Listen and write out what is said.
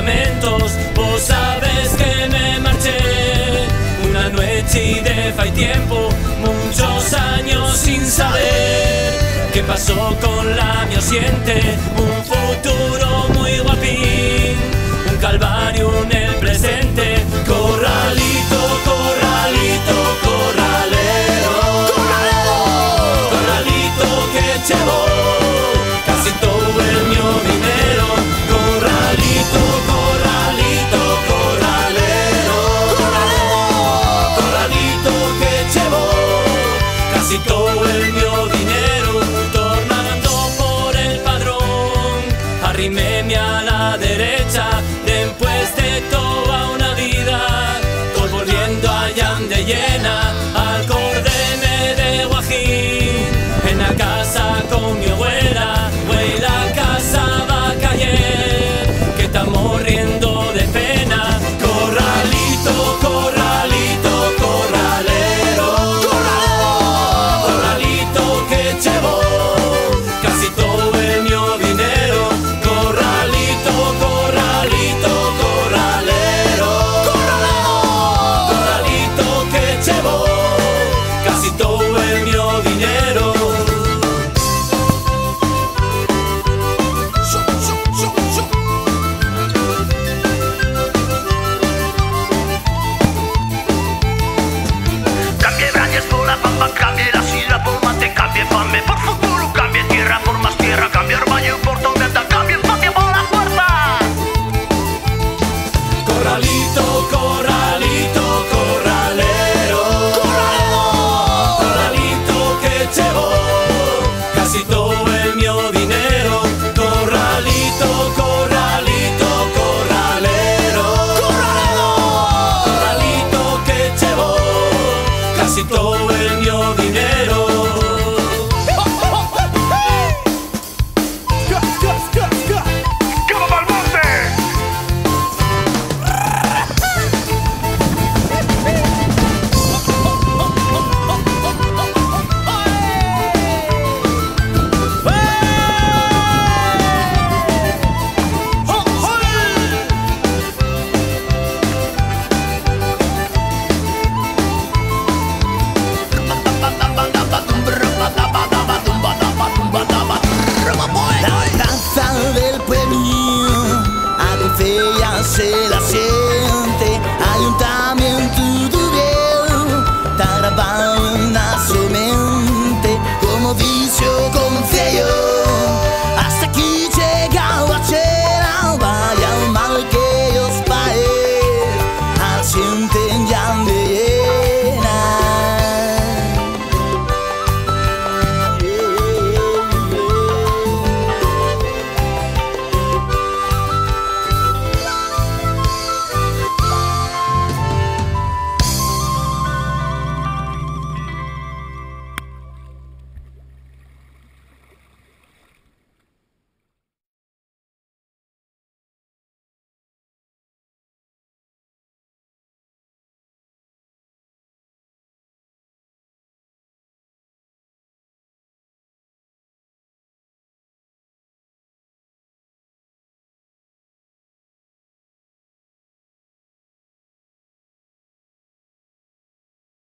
lamentos. Vos sabes que me marché una noche y de fai tiempo, muchos años sin saber qué pasó con la mi siente. Un futuro muy guapín, un calvario en el presente. Corralito, corralito, corralero, corralito que llevo casi todo el mío dinero. Corralito, corralito, corralero, corralito que llevo casi todo el mío dinero. Tornando por el padrón, arrimeme a la derecha. Después de toda una vida, estoy volviendo allá de llena. Acordéme de Guajín, en la casa con mi abuela. Abuela, casa va a caer, que estamos riendo de pena. Corralito, corralito, corralero, corralito que llevo casi todo el mío dinero. Corralito, corralito, corralero, corralito que llevo casi todo el mío dinero. Cambie brañas por la pampa, cambie la sidra por mate, cambie fame por futuro, cambie tierra por más tierra, cambie baño por tormenta, cambie patio por la puerta. Corralito, corralito, corralero, corralito que llevo casi todo el mío dinero. Corralito, corralito, corralero, corralito que llevo casi todo el mío dinero. ¡Cama pa'l monte! La plaza del pueblo abre fea se la siente. Ayuntamiento de Vieu está grabado en la su mente como vicio concello.